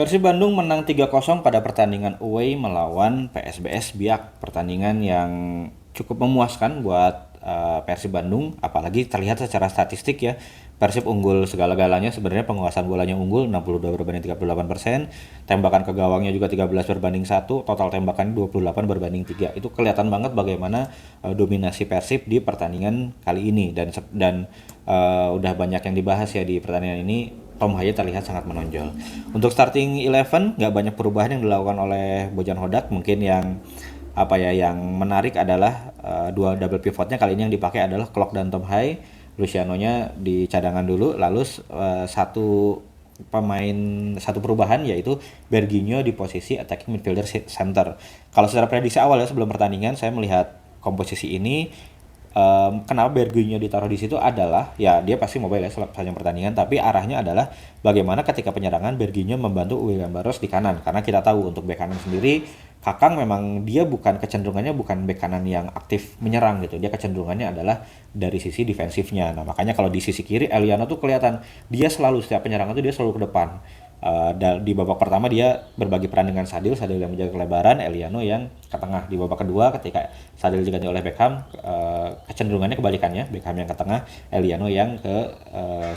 Persib Bandung menang 3-0 pada pertandingan away melawan PSBS Biak. Pertandingan yang cukup memuaskan buat Persib Bandung, apalagi terlihat secara statistik ya. Persib unggul segala-galanya, sebenarnya penguasaan bolanya unggul 62 berbanding 38%, tembakan ke gawangnya juga 13 berbanding 1, total tembakan 28 berbanding 3. Itu kelihatan banget bagaimana dominasi Persib di pertandingan kali ini dan udah banyak yang dibahas ya di pertandingan ini. Tom Haye terlihat sangat menonjol. Untuk starting 11 nggak banyak perubahan yang dilakukan oleh Bojan Hodak. Mungkin yang yang menarik adalah dua double pivotnya kali ini yang dipakai adalah Klok dan Tom Haye. Luciano-nya di cadangan dulu, lalu satu perubahan yaitu Berginho di posisi attacking midfielder center. Kalau secara prediksi awal ya sebelum pertandingan saya melihat komposisi ini. Kenapa Bergwijn ditaruh di situ adalah ya dia pasti mobile ya sepanjang pertandingan, tapi arahnya adalah bagaimana ketika penyerangan Bergwijn membantu William Barros di kanan, karena kita tahu untuk bek kanan sendiri Kakang memang dia kecenderungannya bukan bek kanan yang aktif menyerang gitu, dia kecenderungannya adalah dari sisi defensifnya. Nah makanya kalau di sisi kiri Eliano tuh kelihatan dia selalu setiap penyerangan tuh dia selalu ke depan. Di babak pertama dia berbagi peran dengan Sadil yang menjaga kelebaran, Eliano yang ke tengah. Di babak kedua ketika Sadil diganti oleh Beckham, kecenderungannya kebalikannya, Beckham yang ke tengah, Eliano yang ke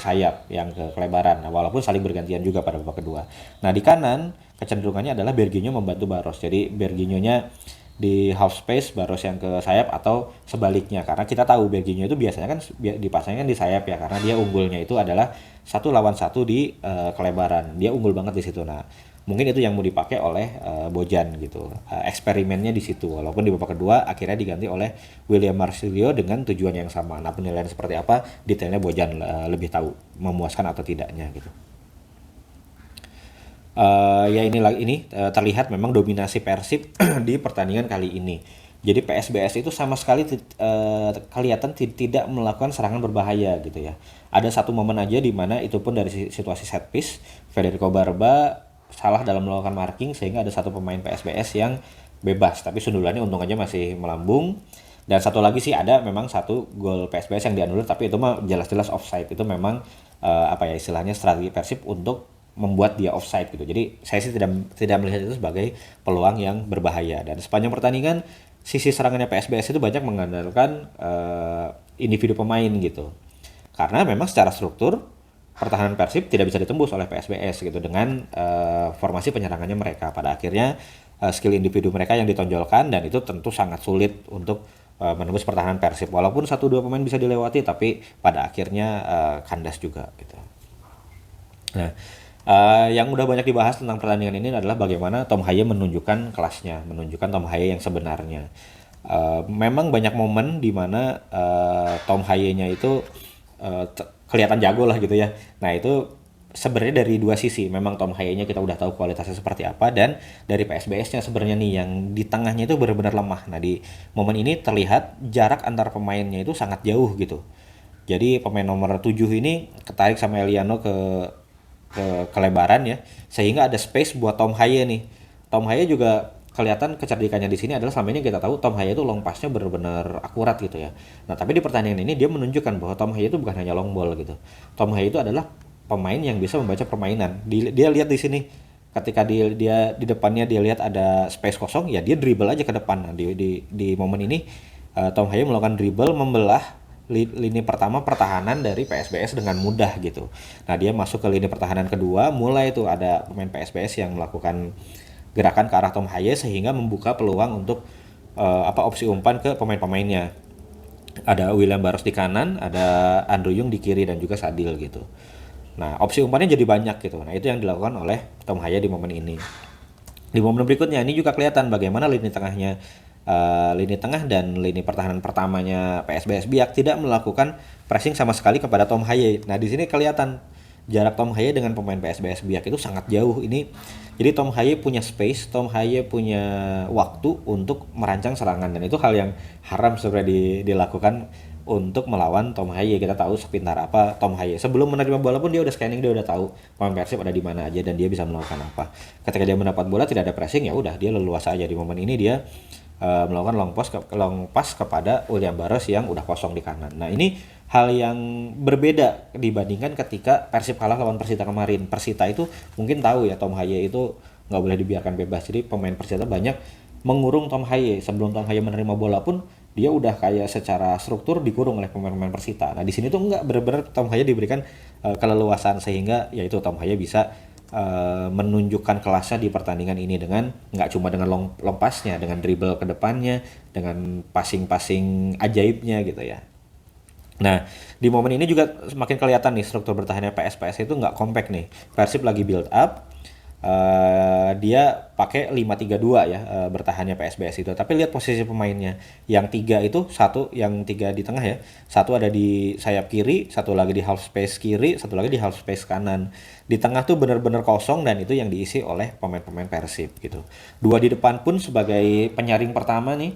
sayap, yang ke kelebaran. Nah, walaupun saling bergantian juga pada babak kedua. Nah di kanan kecenderungannya adalah Berginho membantu Barros, jadi Berginho-nya di half space, Barros yang ke sayap atau sebaliknya, karena kita tahu Berginho itu biasanya kan dipasangkan di sayap ya, karena dia unggulnya itu adalah 1 lawan 1 di kelebaran, dia unggul banget di situ. Nah mungkin itu yang mau dipakai oleh Bojan gitu, eksperimennya di situ, walaupun di babak kedua akhirnya diganti oleh William Marcilio dengan tujuan yang sama. Nah penilaian seperti apa detailnya Bojan lebih tahu, memuaskan atau tidaknya gitu. Terlihat memang dominasi Persib di pertandingan kali ini. Jadi PSBS itu sama sekali kelihatan tidak melakukan serangan berbahaya gitu ya. Ada satu momen aja di mana itu pun dari situasi set piece, Federico Barba salah dalam melakukan marking sehingga ada satu pemain PSBS yang bebas, tapi sundulannya untung aja masih melambung. Dan satu lagi sih ada memang satu gol PSBS yang dianulir, tapi itu mah jelas-jelas offside. Itu memang istilahnya strategi Persib untuk membuat dia offside gitu. Jadi saya sih tidak melihat itu sebagai peluang yang berbahaya. Dan sepanjang pertandingan sisi serangannya PSBS itu banyak mengandalkan individu pemain gitu. Karena memang secara struktur pertahanan Persib tidak bisa ditembus oleh PSBS gitu dengan formasi penyerangannya mereka. Pada akhirnya skill individu mereka yang ditonjolkan, dan itu tentu sangat sulit untuk menembus pertahanan Persib. Walaupun 1-2 pemain bisa dilewati, tapi pada akhirnya kandas juga gitu. Nah, yang udah banyak dibahas tentang pertandingan ini adalah bagaimana Tom Haye menunjukkan kelasnya, menunjukkan Tom Haye yang sebenarnya. Memang banyak momen di mana Tom Haye-nya itu kelihatan jago lah gitu ya. Nah itu sebenarnya dari dua sisi. Memang Tom Haye-nya kita udah tahu kualitasnya seperti apa, dan dari PSBS-nya sebenarnya nih yang di tengahnya itu benar-benar lemah. Nah di momen ini terlihat jarak antar pemainnya itu sangat jauh gitu. Jadi pemain nomor 7 ini ketarik sama Eliano ke kelebaran ya, sehingga ada space buat Tom Haye nih. Tom Haye juga kelihatan kecerdikannya di sini adalah selama ini kita tahu Tom Haye itu long pass-nya benar-benar akurat gitu ya. Nah, tapi di pertandingan ini dia menunjukkan bahwa Tom Haye itu bukan hanya long ball gitu. Tom Haye itu adalah pemain yang bisa membaca permainan. Dia lihat di sini ketika dia di depannya dia lihat ada space kosong, ya dia dribble aja ke depan. Nah, di momen ini Tom Haye melakukan dribble membelah lini pertama pertahanan dari PSBS dengan mudah gitu. Nah dia masuk ke lini pertahanan kedua, mulai tuh ada pemain PSBS yang melakukan gerakan ke arah Tom Haye sehingga membuka peluang untuk opsi umpan ke pemain-pemainnya. Ada William Barros di kanan, ada Andrew Yung di kiri, dan juga Sadil gitu. Nah opsi umpannya jadi banyak gitu. Nah itu yang dilakukan oleh Tom Haye di momen ini. Di momen berikutnya ini juga kelihatan bagaimana lini tengah dan lini pertahanan pertamanya PSBS Biak tidak melakukan pressing sama sekali kepada Tom Haye. Nah di sini kelihatan jarak Tom Haye dengan pemain PSBS Biak itu sangat jauh ini. Jadi Tom Haye punya space, Tom Haye punya waktu untuk merancang serangan, dan itu hal yang haram sebenarnya dilakukan untuk melawan Tom Haye. Kita tahu sepintar apa Tom Haye. Sebelum menerima bola pun dia udah scanning, dia udah tahu pemain Persib ada di mana aja dan dia bisa melakukan apa. Ketika dia mendapat bola tidak ada pressing, ya udah dia leluasa aja. Di momen ini dia melakukan long pass kepada William Barres yang udah kosong di kanan. Nah ini hal yang berbeda dibandingkan ketika Persib kalah lawan Persita kemarin. Persita itu mungkin tahu ya, Tom Haye itu nggak boleh dibiarkan bebas. Jadi pemain Persita banyak mengurung Tom Haye. Sebelum Tom Haye menerima bola pun dia udah kayak secara struktur dikurung oleh pemain-pemain Persita. Nah di sini tuh nggak, benar-benar Tom Haye diberikan keleluasan, sehingga yaitu Tom Haye bisa menunjukkan kelasnya di pertandingan ini dengan nggak cuma dengan long passnya, dengan dribble ke depannya, dengan passing-passing ajaibnya gitu ya. Nah, di momen ini juga semakin kelihatan nih struktur bertahannya PS itu nggak compact nih. Persib lagi build up, dia pakai 5-3-2 ya, bertahannya PSBS itu. Tapi lihat posisi pemainnya. Yang tiga itu, yang tiga di tengah ya. Satu ada di sayap kiri, satu lagi di half space kiri, satu lagi di half space kanan. Di tengah tuh benar-benar kosong, dan itu yang diisi oleh pemain-pemain Persib gitu. Dua di depan pun sebagai penyaring pertama nih,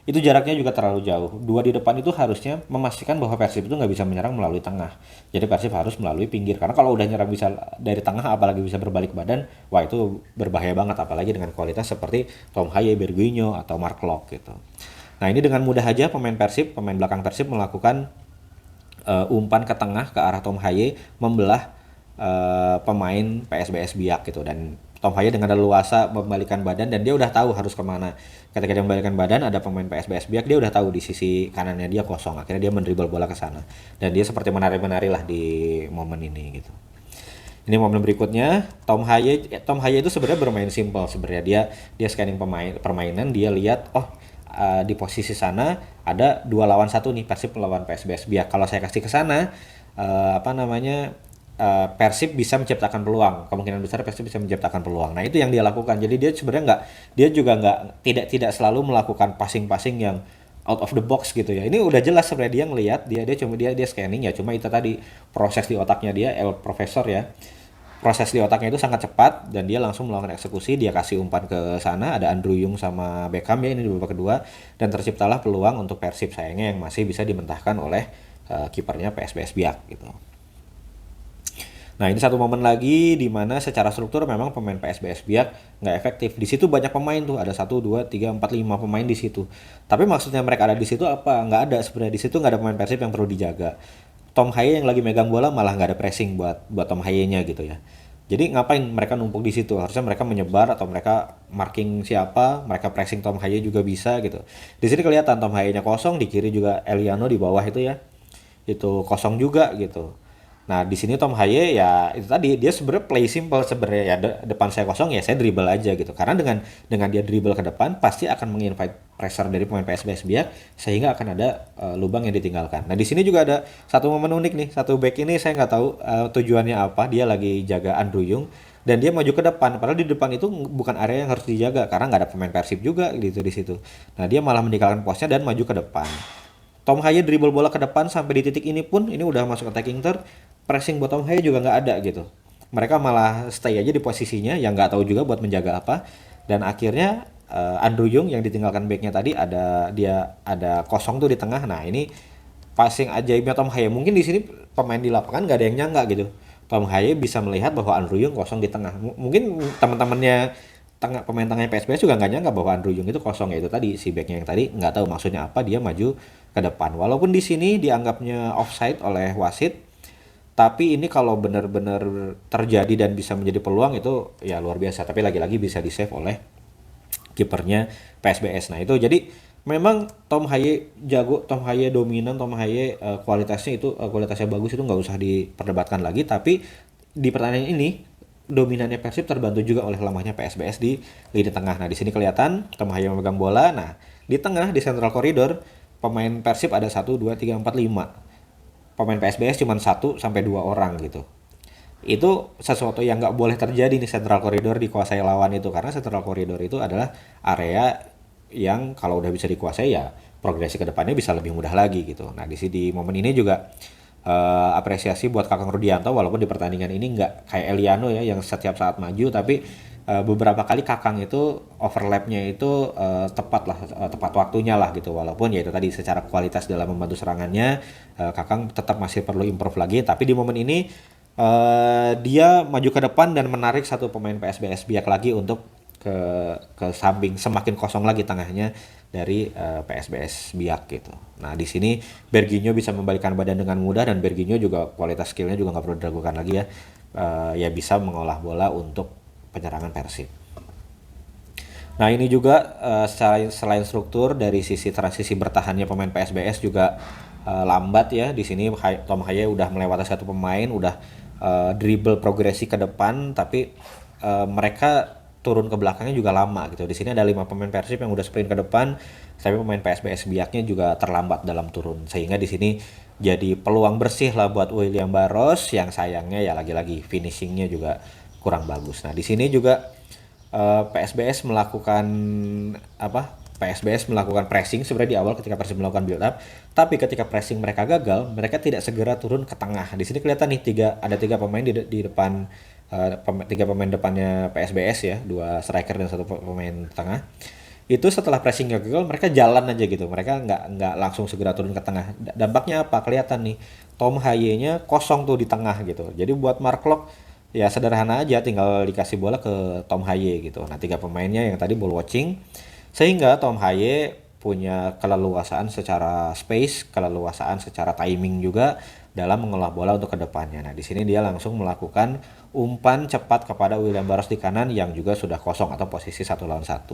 itu jaraknya juga terlalu jauh. Dua di depan itu harusnya memastikan bahwa Persib itu nggak bisa menyerang melalui tengah. Jadi Persib harus melalui pinggir. Karena kalau udah nyerang bisa dari tengah, apalagi bisa berbalik badan, wah itu berbahaya banget. Apalagi dengan kualitas seperti Tom Haye, Berguinho, atau Mark Locke gitu. Nah ini dengan mudah aja pemain belakang Persib melakukan umpan ke tengah ke arah Tom Haye, membelah pemain PSBS Biak gitu. Dan Tom Haye dengan leluasa membalikan badan, dan dia udah tahu harus kemana. Ketika dia membalikan badan, ada pemain PSBS Biak, dia udah tahu di sisi kanannya dia kosong. Akhirnya dia mendribble bola ke sana, dan dia seperti menari-menari lah di momen ini gitu. Ini momen berikutnya, Tom Haye itu sebenarnya bermain simpel sebenarnya. Dia scanning permainan, dia lihat di posisi sana ada 2 lawan 1 nih, Persib melawan PSBS Biak. Kalau saya kasih ke sana, Persib bisa menciptakan peluang, kemungkinan besar Persib bisa menciptakan peluang. Nah itu yang dia lakukan. Jadi dia sebenarnya tidak selalu melakukan passing yang out of the box gitu ya. Ini udah jelas sebenarnya, dia ngelihat, dia scanning ya. Cuma itu tadi proses di otaknya dia, profesor ya. Proses di otaknya itu sangat cepat, dan dia langsung melakukan eksekusi. Dia kasih umpan ke sana, ada Andrew Yung sama Beckham ya, ini di babak kedua, dan terciptalah peluang untuk Persib, sayangnya yang masih bisa dimentahkan oleh kipernya PSBS Biak gitu. Nah ini satu momen lagi di mana secara struktur memang pemain PSBS Biak nggak efektif. Di situ banyak pemain tuh, ada 1, 2, 3, 4, 5 pemain di situ. Tapi maksudnya mereka ada di situ apa? Nggak ada sebenarnya, di situ nggak ada pemain Persib yang perlu dijaga. Tom Haye yang lagi megang bola malah nggak ada pressing buat Tom Haye-nya gitu ya. Jadi ngapain mereka numpuk di situ? Harusnya mereka menyebar, atau mereka marking siapa, mereka pressing Tom Haye juga bisa gitu. Di sini kelihatan Tom Haye-nya kosong, di kiri juga Eliano di bawah itu ya. Itu kosong juga gitu. Nah di sini Tom Haye ya itu tadi, dia sebenarnya play simple sebenarnya ya, depan saya kosong ya saya dribble aja gitu. Karena dengan dia dribble ke depan pasti akan menginvite pressure dari pemain PSBS Biak, sehingga akan ada lubang yang ditinggalkan. Nah di sini juga ada satu momen unik nih, satu back ini saya nggak tahu tujuannya apa. Dia lagi jaga Andrew Yung, dan dia maju ke depan, padahal di depan itu bukan area yang harus dijaga karena nggak ada pemain Persib juga gitu di situ. Nah dia malah meninggalkan posnya dan maju ke depan. Tom Haye dribble bola ke depan sampai di titik ini pun, ini udah masuk attacking third, pressing buat Tom Haye juga nggak ada gitu. Mereka malah stay aja di posisinya, yang nggak tahu juga buat menjaga apa. Dan akhirnya Andrew Yung yang ditinggalkan backnya tadi, ada kosong tuh di tengah. Nah ini passing ajaibnya Tom Haye. Mungkin di sini pemain di lapangan nggak ada yang nyangka gitu. Tom Haye bisa melihat bahwa Andrew Yung kosong di tengah. Mungkin teman-temannya pemain tengahnya PSBS juga nggak nyangka bahwa Andrew Yung itu kosong, ya itu tadi si backnya yang tadi nggak tahu maksudnya apa, dia maju ke depan. Walaupun di sini dianggapnya offside oleh wasit, tapi ini kalau benar-benar terjadi dan bisa menjadi peluang itu ya luar biasa. Tapi lagi-lagi bisa di save oleh kipernya PSBS. Nah itu jadi memang Tom Haye jago, Tom Haye dominan, Tom Haye kualitasnya bagus, itu nggak usah diperdebatkan lagi. Tapi di pertandingan ini dominannya Persib terbantu juga oleh lemahnya PSBS di lini tengah. Nah di sini kelihatan Tom Haye memegang bola. Nah di tengah, di central koridor, pemain Persib ada 1, 2, 3, 4, 5. Pemain PSBS cuma 1 sampai 2 orang gitu. Itu sesuatu yang nggak boleh terjadi nih, central koridor dikuasai lawan itu. Karena central koridor itu adalah area yang kalau udah bisa dikuasai ya progresi ke depannya bisa lebih mudah lagi gitu. Nah di momen ini juga apresiasi buat Kakang Rudianto, walaupun di pertandingan ini nggak kayak Eliano ya yang setiap saat maju, tapi beberapa kali Kakang itu overlapnya itu tepat waktunya lah gitu. Walaupun ya itu tadi secara kualitas dalam membantu serangannya Kakang tetap masih perlu improve lagi. Tapi di momen ini dia maju ke depan dan menarik satu pemain PSBS Biak lagi untuk ke samping, semakin kosong lagi tengahnya dari PSBS Biak gitu. Nah di sini Berginio bisa membalikkan badan dengan mudah, dan Berginio juga kualitas skillnya juga nggak perlu diragukan lagi ya. Ya bisa mengolah bola untuk penyerangan Persib. Nah ini juga selain struktur, dari sisi transisi bertahannya pemain PSBS juga lambat ya. Di sini Tom Haye udah melewati satu pemain, udah dribble progresi ke depan, tapi mereka turun ke belakangnya juga lama gitu. Di sini ada 5 pemain Persib yang udah sprint ke depan, tapi pemain PSBS Biaknya juga terlambat dalam turun, sehingga di sini jadi peluang bersih lah buat William Barros, yang sayangnya ya lagi-lagi finishingnya juga kurang bagus. Nah di sini juga PSBS melakukan PSBS melakukan pressing sebenarnya di awal ketika Persib melakukan build up, tapi ketika pressing mereka gagal, mereka tidak segera turun ke tengah. Di sini kelihatan nih ada tiga pemain di depan, tiga pemain depannya PSBS ya, 2 striker dan 1 pemain tengah. Itu setelah pressing gagal, mereka jalan aja gitu, mereka nggak langsung segera turun ke tengah. Dampaknya apa? Kelihatan nih Tom Haye-nya kosong tuh di tengah gitu. Jadi buat Mark Locke ya sederhana aja, tinggal dikasih bola ke Tom Haye gitu. Nah 3 pemainnya yang tadi ball watching, sehingga Tom Haye punya keleluasaan secara space, keleluasaan secara timing juga dalam mengolah bola untuk kedepannya. Nah di sini dia langsung melakukan umpan cepat kepada William Barros di kanan yang juga sudah kosong atau posisi 1 lawan 1.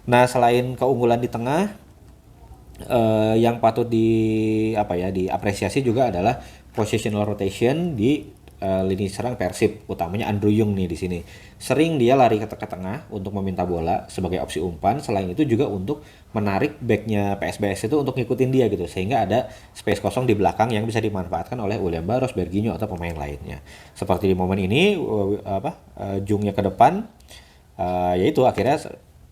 Nah selain keunggulan di tengah, yang patut diapresiasi juga adalah positional rotation di lini serang Persib, utamanya Andrew Yung nih di sini. Sering dia lari ke tengah untuk meminta bola sebagai opsi umpan, selain itu juga untuk menarik backnya PSBS itu untuk ngikutin dia gitu, sehingga ada space kosong di belakang yang bisa dimanfaatkan oleh William Barros, Berginio atau pemain lainnya. Seperti di momen ini Jungnya ke depan, yaitu akhirnya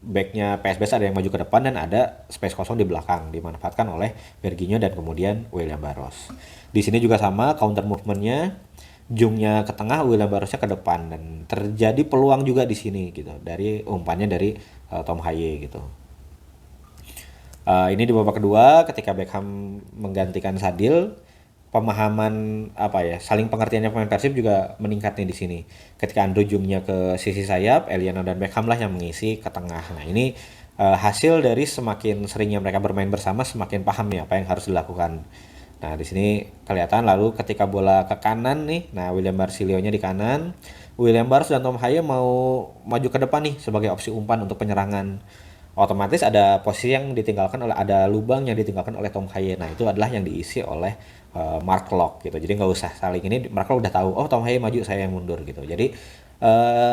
backnya PSBS ada yang maju ke depan dan ada space kosong di belakang dimanfaatkan oleh Berginio dan kemudian William Barros. Di sini juga sama counter movementnya, Jungnya ke tengah, William Barrosnya ke depan, dan terjadi peluang juga di sini gitu dari umpannya dari Tom Haye gitu. Ini di babak kedua ketika Beckham menggantikan Sadil, pemahaman saling pengertiannya pemain Persib juga meningkat nih di sini. Ketika Andrew Jungnya ke sisi sayap, Eliano dan Beckham lah yang mengisi ke tengah. Nah ini hasil dari semakin seringnya mereka bermain bersama, semakin paham nih apa yang harus dilakukan. Nah di sini kelihatan. Lalu ketika bola ke kanan nih, nah William Barcilio-nya di kanan, William Barros dan Tom Haye mau maju ke depan nih sebagai opsi umpan untuk penyerangan. Otomatis ada posisi yang ditinggalkan ada lubang yang ditinggalkan oleh Tom Haye. Nah itu adalah yang diisi oleh Mark Locke gitu. Jadi nggak usah saling ini, Mark Locke udah tahu, oh Tom Haye maju, saya yang mundur gitu. Jadi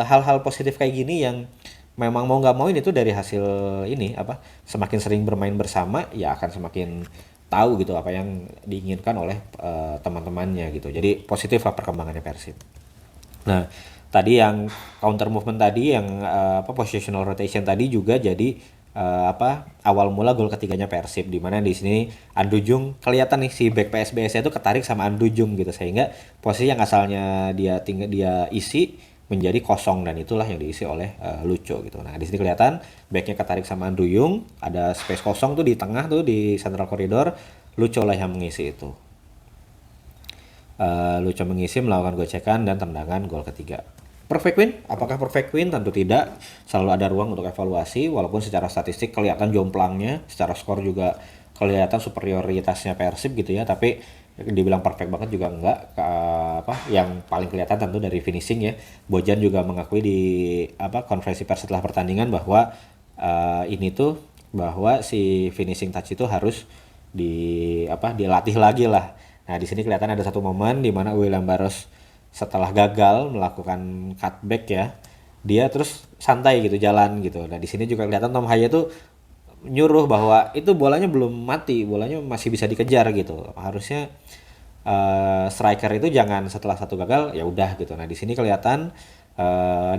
hal-hal positif kayak gini yang memang mau nggak mau ini tuh dari hasil ini semakin sering bermain bersama ya akan semakin tahu gitu apa yang diinginkan oleh teman-temannya gitu. Jadi positif lah perkembangannya Persib. Nah, tadi yang counter movement tadi, yang positional rotation tadi juga jadi awal mula gol ketiganya Persib, di mana di sini Andrew Jung kelihatan nih si back PSBS itu ketarik sama Andrew Jung gitu, sehingga posisi yang asalnya dia isi menjadi kosong, dan itulah yang diisi oleh Lucho gitu. Nah di sini kelihatan backnya ketarik sama Andrew Yung, ada space kosong tuh di tengah tuh di central corridor, Lucho lah yang mengisi itu. Lucho mengisi, melakukan gocekan dan tendangan gol ketiga. Perfect win? Apakah perfect win? Tentu tidak. Selalu ada ruang untuk evaluasi, walaupun secara statistik kelihatan jomplangnya, secara skor juga kelihatan superioritasnya Persib gitu ya, tapi dibilang perfect banget juga enggak. Yang paling kelihatan tentu dari finishing ya. Bojan juga mengakui di konferensi pers setelah pertandingan bahwa bahwa si finishing touch itu harus dilatih lagi lah. Nah di sini kelihatan ada satu momen di mana William Barros setelah gagal melakukan cutback ya, dia terus santai gitu jalan gitu. Nah di sini juga kelihatan Tom Haye tuh nyuruh bahwa itu bolanya belum mati, bolanya masih bisa dikejar gitu. Harusnya striker itu jangan setelah satu gagal ya udah gitu. Nah di sini kelihatan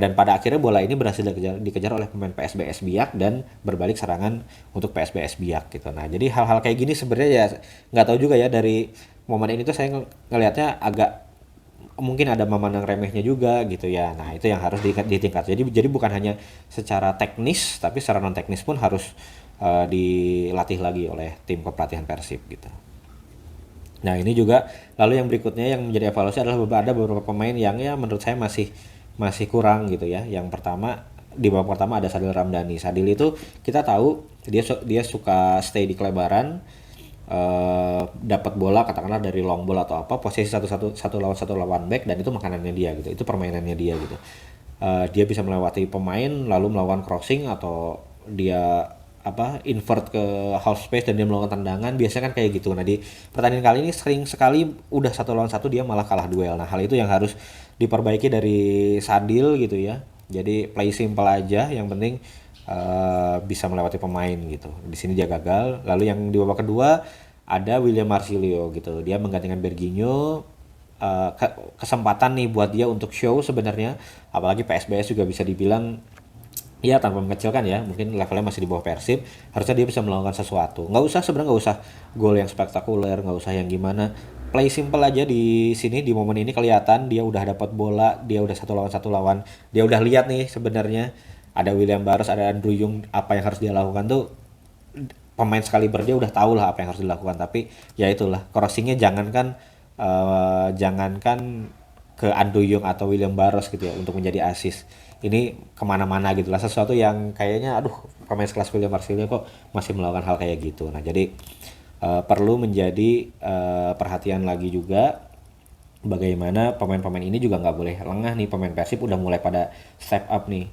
dan pada akhirnya bola ini berhasil dikejar oleh pemain PSBS Biak dan berbalik serangan untuk PSBS Biak gitu. Nah jadi hal-hal kayak gini sebenarnya ya nggak tahu juga ya, dari momen ini tuh saya ngelihatnya agak mungkin ada memandang remehnya juga gitu ya. Nah itu yang harus ditingkat. Jadi bukan hanya secara teknis, tapi secara non teknis pun harus dilatih lagi oleh tim kepelatihan Persib gitu. Nah ini juga lalu yang berikutnya yang menjadi evaluasi adalah ada beberapa pemain yang ya menurut saya masih kurang gitu ya. Yang pertama di babak pertama ada Sadil Ramdhani. Sadil itu kita tahu dia suka stay di kelebaran, dapat bola katakanlah dari long ball atau apa, posisi satu lawan back, dan itu makanannya dia gitu, itu permainannya dia gitu. Dia bisa melewati pemain lalu melakukan crossing, atau dia invert ke half space dan dia melakukan tendangan, biasanya kan kayak gitu. Nah, di pertandingan kali ini sering sekali udah 1 lawan 1 dia malah kalah duel. Nah, hal itu yang harus diperbaiki dari Sadil gitu ya. Jadi play simple aja, yang penting bisa melewati pemain gitu. Di sini dia gagal. Lalu yang di babak kedua ada William Marsilio gitu. Dia menggantikan Berginho. Kesempatan nih buat dia untuk show sebenarnya, apalagi PSBS juga bisa dibilang ya tanpa mengecilkan ya, mungkin levelnya masih di bawah Persib, harusnya dia bisa melakukan sesuatu. Sebenarnya nggak usah gol yang spektakuler, nggak usah yang gimana, play simple aja. Di sini di momen ini kelihatan dia udah dapat bola, dia udah 1 lawan 1 dia udah lihat nih sebenarnya ada William Barros, ada Andrew Yung, apa yang harus dia lakukan tuh pemain sekali dia udah tahu lah apa yang harus dilakukan. Tapi ya itulah, crossingnya jangankan ke Andrew Yung atau William Barros gitu ya untuk menjadi assist, ini kemana-mana gitu lah, sesuatu yang kayaknya aduh, pemain sekelas William Marsilio kok masih melakukan hal kayak gitu. Nah, jadi perlu menjadi perhatian lagi juga, bagaimana pemain-pemain ini juga nggak boleh lengah nih. Pemain Persib udah mulai pada step up nih.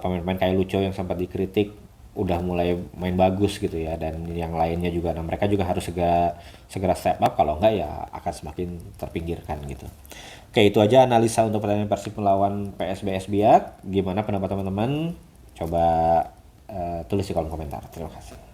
Pemain-pemain kayak Lucho yang sempat dikritik udah mulai main bagus gitu ya, dan yang lainnya juga. Nah, mereka juga harus segera step up, kalau enggak ya akan semakin terpinggirkan gitu. Oke, itu aja analisa untuk pertandingan Persib melawan PSBS Biak. Gimana pendapat teman-teman? Coba tulis di kolom komentar. Terima kasih.